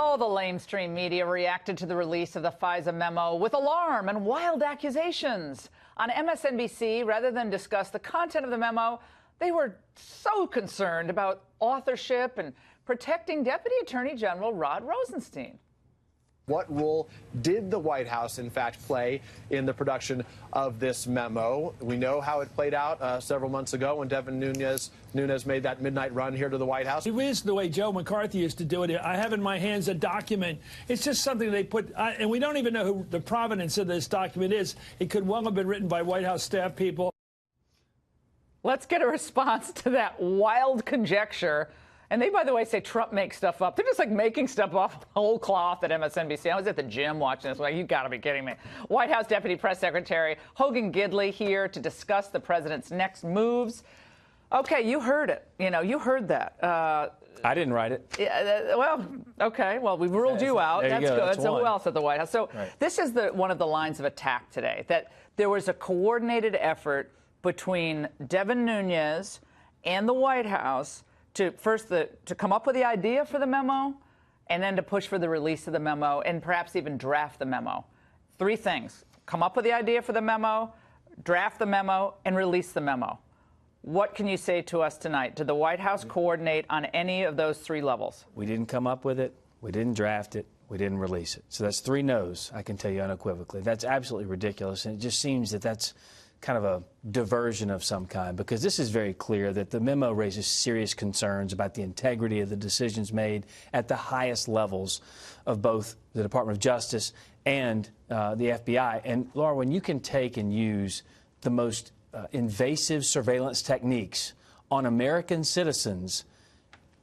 Oh, the lamestream media reacted to the release of the Fisa memo with alarm and wild accusations. On MSNBC, rather than discuss the content of the memo, they were so concerned about authorship and protecting Deputy Attorney General Rod Rosenstein. What role did the White House, in fact, play in the production of this memo? We know how it played out several months ago when Devin Nunes made that midnight run here to the White House. It is the way Joe McCarthy used to do it. I have in my hands a document. It's just something they put, and we don't even know who the provenance of this document is. It could well have been written by White House staff people. Let's get a response to that wild conjecture. And they, by the way, say Trump makes stuff up. They're just like making stuff off the whole cloth at MSNBC. I was at the gym watching this. Like, you got to be kidding me. White House Deputy Press Secretary Hogan Gidley here to discuss the president's next moves. Okay, you heard it. You heard that. I didn't write it. Yeah, well, okay. Well, we've ruled you out. That's good. That's so one. Who else at the White House? So right. This is one of the lines of attack today, that there was a coordinated effort between Devin Nunes and the White House to to come up with the idea for the memo, and then to push for the release of the memo, and perhaps even draft the memo. Three things: come up with the idea for the memo, draft the memo, and release the memo. What can you say to us tonight? Did the White House coordinate on any of those three levels? We didn't come up with it. We didn't draft it. We didn't release it. So that's three no's, I can tell you unequivocally. That's absolutely ridiculous, and it just seems that that's kind of a diversion of some kind, because this is very clear that the memo raises serious concerns about the integrity of the decisions made at the highest levels of both the Department of Justice and the FBI. And, Laura, when you can take and use the most invasive surveillance techniques on American citizens,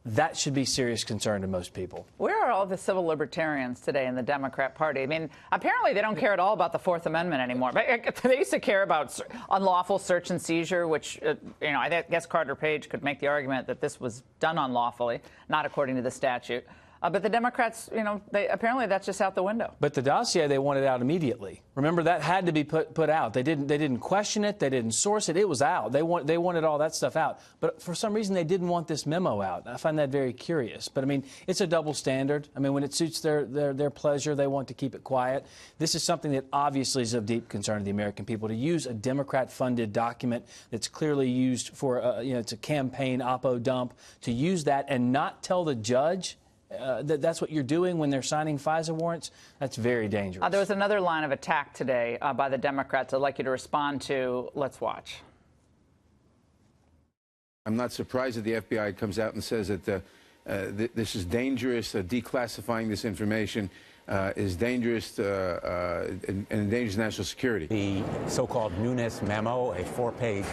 that should be serious concern to most people. Where are all the civil libertarians today in the Democrat Party? I mean, apparently they don't care at all about the Fourth Amendment anymore. But they used to care about unlawful search and seizure, which, I guess Carter Page could make the argument that this was done unlawfully, not according to the statute. But the Democrats, apparently that's just out the window. But the dossier, they wanted out immediately. Remember, that had to be put out. They didn't question it. They didn't source it. It was out. They wanted all that stuff out. But for some reason, they didn't want this memo out. I find that very curious. But, I mean, it's a double standard. I mean, when it suits their pleasure, they want to keep it quiet. This is something that obviously is of deep concern to the American people. To use a Democrat-funded document that's clearly used for, it's a campaign oppo dump, to use that and not tell the judge that's what you're doing when they're signing FISA warrants, that's very dangerous. There was another line of attack today by the Democrats I'd like you to respond to. Let's watch. I'm not surprised that the FBI comes out and says that this is dangerous, declassifying this information is dangerous and endangers national security. The so-called Nunes memo, a 4-page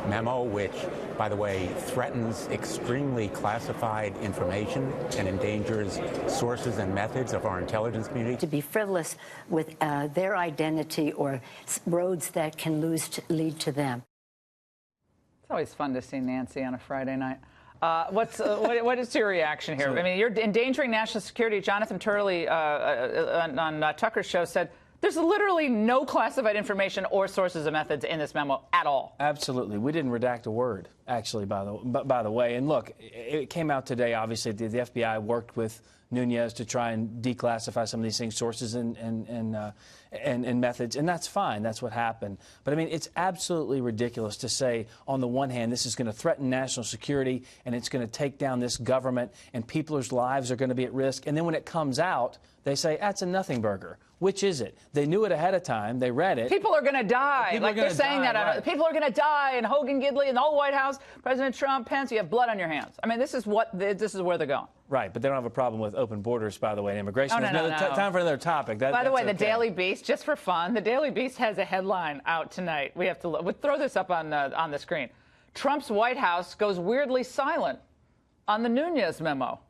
memo, which, by the way, threatens extremely classified information and endangers sources and methods of our intelligence community. To be frivolous with their identity or roads that can lead to them. It's always fun to see Nancy on a Friday night. What is your reaction here? I mean, you're endangering national security. Jonathan Turley on Tucker's show said there's literally no classified information or sources or methods in this memo at all. Absolutely. We didn't redact a word, actually, by the way. And look, it came out today, obviously, the FBI worked with Nunes to try and declassify some of these things, sources and methods, and that's fine. That's what happened. But, I mean, it's absolutely ridiculous to say, on the one hand, this is going to threaten national security and it's going to take down this government and people's lives are going to be at risk. And then when it comes out, they say, that's a nothing burger. Which is it? They knew it ahead of time. They read it. People are going to die. Like they're saying that. Right. People are going to die, and Hogan, Gidley, and the whole White House, President Trump, Pence, you have blood on your hands. I mean, this is where they're going. Right, but they don't have a problem with open borders, by the way, and immigration. No. Time for another topic. By the way, the Daily Beast, just for fun, the Daily Beast has a headline out tonight. We have to we'll throw this up on the screen. Trump's White House goes weirdly silent on the Nunes memo.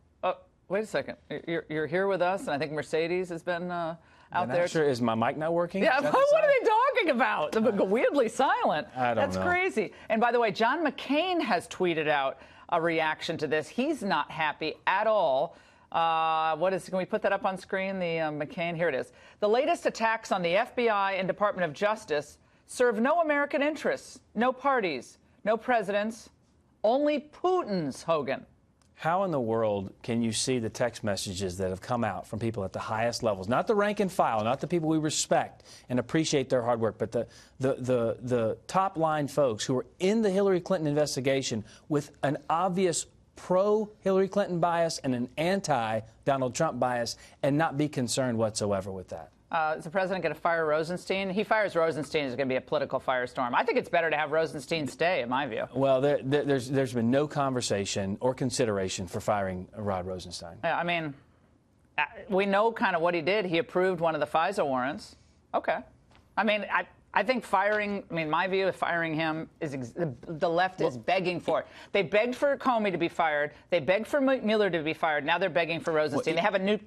Wait a second. You're here with us, and I think Mercedes has been out there. Sure. Is my mic not working? Yeah, what are they talking about? Weirdly silent. I don't know. That's crazy. And by the way, John McCain has tweeted out a reaction to this. He's not happy at all. Can we put that up on screen? The McCain, here it is. The latest attacks on the FBI and Department of Justice serve no American interests, no parties, no presidents, only Putin's, Hogan. How in the world can you see the text messages that have come out from people at the highest levels, not the rank and file, not the people we respect and appreciate their hard work, but the top-line folks who are in the Hillary Clinton investigation with an obvious pro-Hillary Clinton bias and an anti-Donald Trump bias, and not be concerned whatsoever with that? Is the president going to fire Rosenstein? He fires Rosenstein, it's going to be a political firestorm. I think it's better to have Rosenstein stay, in my view. Well, there's been no conversation or consideration for firing Rod Rosenstein. I mean, we know kind of what he did. He approved one of the FISA warrants. Okay. I mean, I think firing, I mean, my view of firing him is the left is begging for it. They begged for Comey to be fired. They begged for Mueller to be fired. Now they're begging for Rosenstein. They have a new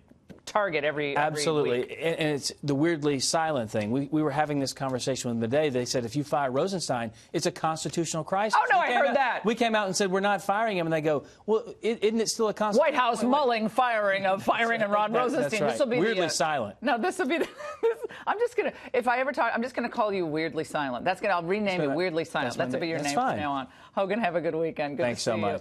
target every Absolutely. week. And it's the weirdly silent thing. We were having this conversation with them today. They said if you fire Rosenstein, it's a constitutional crisis. Oh, no, I heard that. We came out and said we're not firing him, and they go, well, isn't it still a constitutional White House mulling firing of Rod Rosenstein. That's right. This will be weirdly silent. No, this will be I'm just going to, if I ever talk, I'm just going to call you Weirdly Silent. I'll rename you Weirdly Silent. That's will be your name from now on. Hogan, have a good weekend. Good Thanks to see so much. You.